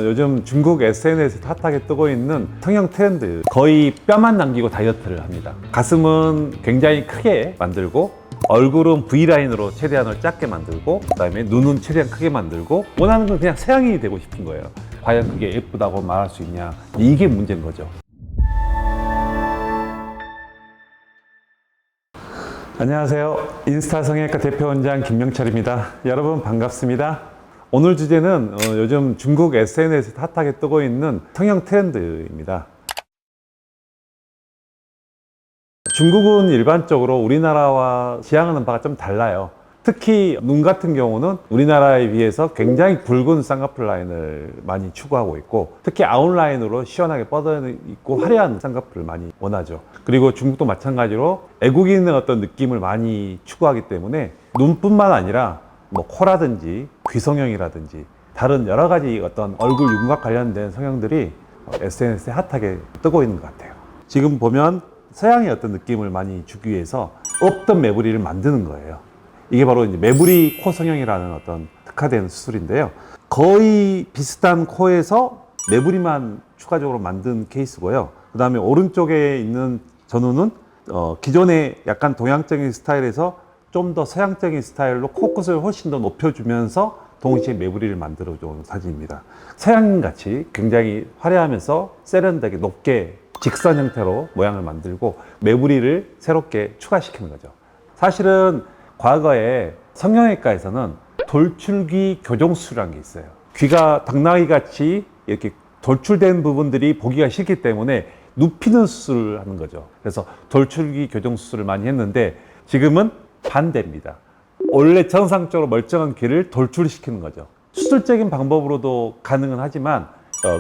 요즘 중국 SNS에서 핫하게 뜨고 있는 성형 트렌드, 거의 뼈만 남기고 다이어트를 합니다. 가슴은 굉장히 크게 만들고 얼굴은 V라인으로 최대한을 작게 만들고, 그 다음에 눈은 최대한 크게 만들고, 원하는 건 그냥 서양인이 되고 싶은 거예요. 과연 그게 예쁘다고 말할 수 있냐, 이게 문제인 거죠. 안녕하세요. 인스타 성형외과 대표원장 김명철입니다. 여러분 반갑습니다. 오늘 주제는 요즘 중국 SNS에서 핫하게 뜨고 있는 성형 트렌드입니다. 중국은 일반적으로 우리나라와 지향하는 바가 좀 달라요. 특히 눈 같은 경우는 우리나라에 비해서 굉장히 굵은 쌍꺼풀 라인을 많이 추구하고 있고, 특히 아웃라인으로 시원하게 뻗어 있고 화려한 쌍꺼풀을 많이 원하죠. 그리고 중국도 마찬가지로 애국인의 어떤 느낌을 많이 추구하기 때문에 눈뿐만 아니라 뭐 코라든지 귀성형이라든지 다른 여러 가지 어떤 얼굴 윤곽 관련된 성형들이 SNS에 핫하게 뜨고 있는 것 같아요. 지금 보면 서양의 어떤 느낌을 많이 주기 위해서 없던 매부리를 만드는 거예요. 이게 바로 이제 매부리 코 성형이라는 어떤 특화된 수술인데요. 거의 비슷한 코에서 매부리만 추가적으로 만든 케이스고요. 그 다음에 오른쪽에 있는 전우는 기존의 약간 동양적인 스타일에서 좀 더 서양적인 스타일로 코끝을 훨씬 더 높여주면서 동시에 매부리를 만들어준 사진입니다. 서양같이 굉장히 화려하면서 세련되게 높게 직선 형태로 모양을 만들고 매부리를 새롭게 추가시키는 거죠. 사실은 과거에 성형외과에서는 돌출귀 교정수술이라는 게 있어요. 귀가 당나귀 같이 이렇게 돌출된 부분들이 보기가 싫기 때문에 눕히는 수술을 하는 거죠. 그래서 돌출귀 교정수술을 많이 했는데 지금은 반대입니다. 원래 정상적으로 멀쩡한 귀를 돌출시키는 거죠. 수술적인 방법으로도 가능은 하지만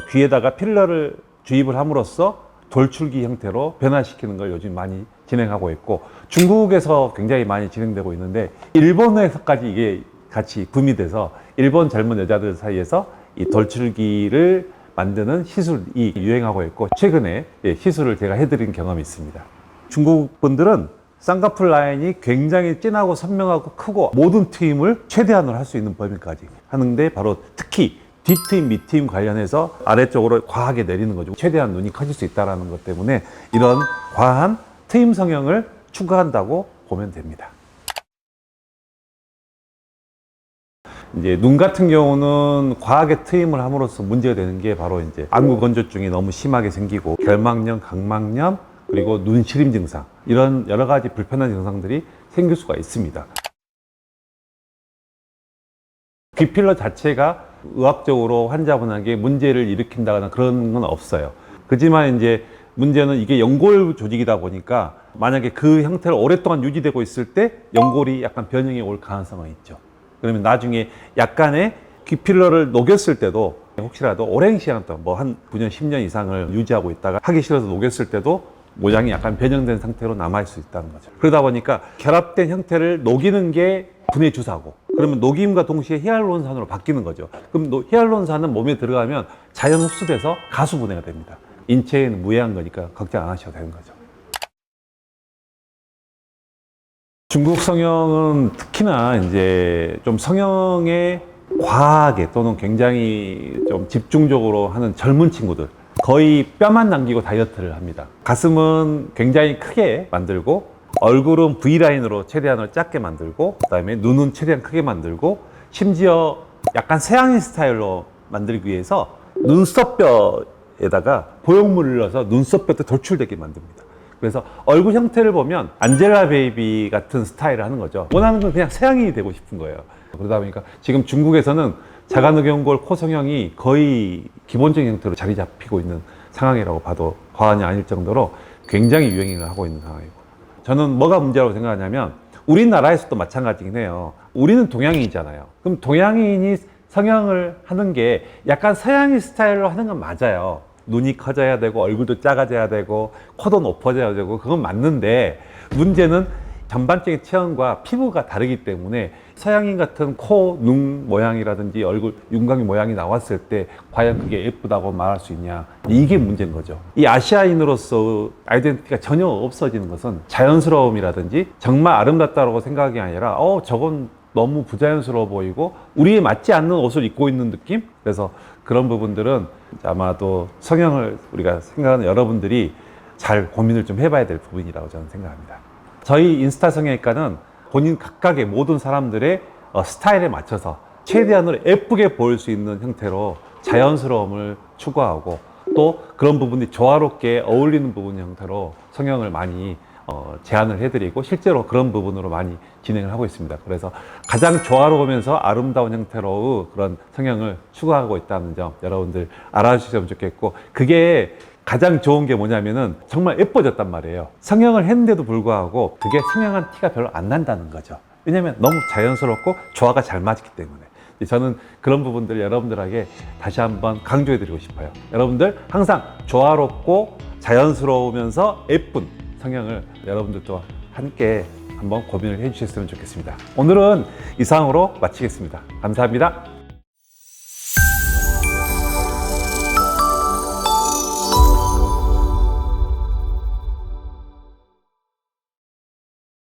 귀에다가 필러를 주입을 함으로써 돌출귀 형태로 변화시키는 걸 요즘 많이 진행하고 있고, 중국에서 굉장히 많이 진행되고 있는데 일본에서까지 이게 같이 붐이 돼서 일본 젊은 여자들 사이에서 이 돌출귀를 만드는 시술이 유행하고 있고, 최근에 시술을 제가 해드린 경험이 있습니다. 중국 분들은 쌍꺼풀 라인이 굉장히 진하고 선명하고 크고 모든 트임을 최대한으로 할 수 있는 범위까지 하는데, 바로 특히 뒷트임, 밑트임 관련해서 아래쪽으로 과하게 내리는 거죠. 최대한 눈이 커질 수 있다는 것 때문에 이런 과한 트임 성형을 추구한다고 보면 됩니다. 이제 눈 같은 경우는 과하게 트임을 함으로써 문제가 되는 게 바로 이제 안구 건조증이 너무 심하게 생기고 결막염, 각막염, 그리고 눈 시림 증상, 이런 여러 가지 불편한 증상들이 생길 수가 있습니다. 귀필러 자체가 의학적으로 환자분에게 문제를 일으킨다거나 그런 건 없어요. 그렇지만 이제 문제는 이게 연골 조직이다 보니까 만약에 그 형태를 오랫동안 유지되고 있을 때 연골이 약간 변형이 올 가능성은 있죠. 그러면 나중에 약간의 귀필러를 녹였을 때도 혹시라도 오랜 시간 동안 뭐 한 9년, 10년 이상을 유지하고 있다가 하기 싫어서 녹였을 때도 모양이 약간 변형된 상태로 남아있을 수 있다는 거죠. 그러다 보니까 결합된 형태를 녹이는 게 분해 주사고, 그러면 녹임과 동시에 히알루론산으로 바뀌는 거죠. 그럼 히알루론산은 몸에 들어가면 자연 흡수돼서 가수 분해가 됩니다. 인체에는 무해한 거니까 걱정 안 하셔도 되는 거죠. 중국 성형은 특히나 이제 좀 성형에 과하게 또는 굉장히 좀 집중적으로 하는 젊은 친구들, 거의 뼈만 남기고 다이어트를 합니다. 가슴은 굉장히 크게 만들고 얼굴은 V라인으로 최대한을 작게 만들고, 그 다음에 눈은 최대한 크게 만들고, 심지어 약간 서양인 스타일로 만들기 위해서 눈썹뼈에다가 보형물을 넣어서 눈썹뼈도 돌출되게 만듭니다. 그래서 얼굴 형태를 보면 안젤라 베이비 같은 스타일을 하는 거죠. 원하는 건 그냥 서양인이 되고 싶은 거예요. 그러다 보니까 지금 중국에서는 자가늑연골 코 성형이 거의 기본적인 형태로 자리 잡히고 있는 상황이라고 봐도 과언이 아닐 정도로 굉장히 유행을 하고 있는 상황이고, 저는 뭐가 문제라고 생각하냐면 우리나라에서도 마찬가지긴 해요. 우리는 동양인이잖아요. 그럼 동양인이 성형을 하는 게 약간 서양인 스타일로 하는 건 맞아요. 눈이 커져야 되고 얼굴도 작아져야 되고 코도 높아져야 되고 그건 맞는데, 문제는 전반적인 체형과 피부가 다르기 때문에 서양인 같은 코, 눈 모양이라든지 얼굴 윤곽 모양이 나왔을 때 과연 그게 예쁘다고 말할 수 있냐, 이게 문제인 거죠. 이 아시아인으로서 아이덴티티가 전혀 없어지는 것은 자연스러움이라든지 정말 아름답다고 생각이 아니라 저건 너무 부자연스러워 보이고 우리에 맞지 않는 옷을 입고 있는 느낌? 그래서 그런 부분들은 아마도 성형을 우리가 생각하는 여러분들이 잘 고민을 좀 해봐야 될 부분이라고 저는 생각합니다. 저희 인스타 성형외과는 본인 각각의 모든 사람들의 스타일에 맞춰서 최대한으로 예쁘게 보일 수 있는 형태로 자연스러움을 추구하고 또 그런 부분이 조화롭게 어울리는 부분 형태로 성형을 많이 제안을 해드리고 실제로 그런 부분으로 많이 진행을 하고 있습니다. 그래서 가장 조화로우면서 아름다운 형태로의 그런 성형을 추구하고 있다는 점 여러분들 알아주시면 좋겠고, 그게 가장 좋은 게 뭐냐면은 정말 예뻐졌단 말이에요. 성형을 했는데도 불구하고 그게 성형한 티가 별로 안 난다는 거죠. 왜냐면 너무 자연스럽고 조화가 잘 맞기 때문에. 저는 그런 부분들을 여러분들에게 다시 한번 강조해 드리고 싶어요. 여러분들 항상 조화롭고 자연스러우면서 예쁜 성형을 여러분들도 함께 한번 고민을 해 주셨으면 좋겠습니다. 오늘은 이상으로 마치겠습니다. 감사합니다.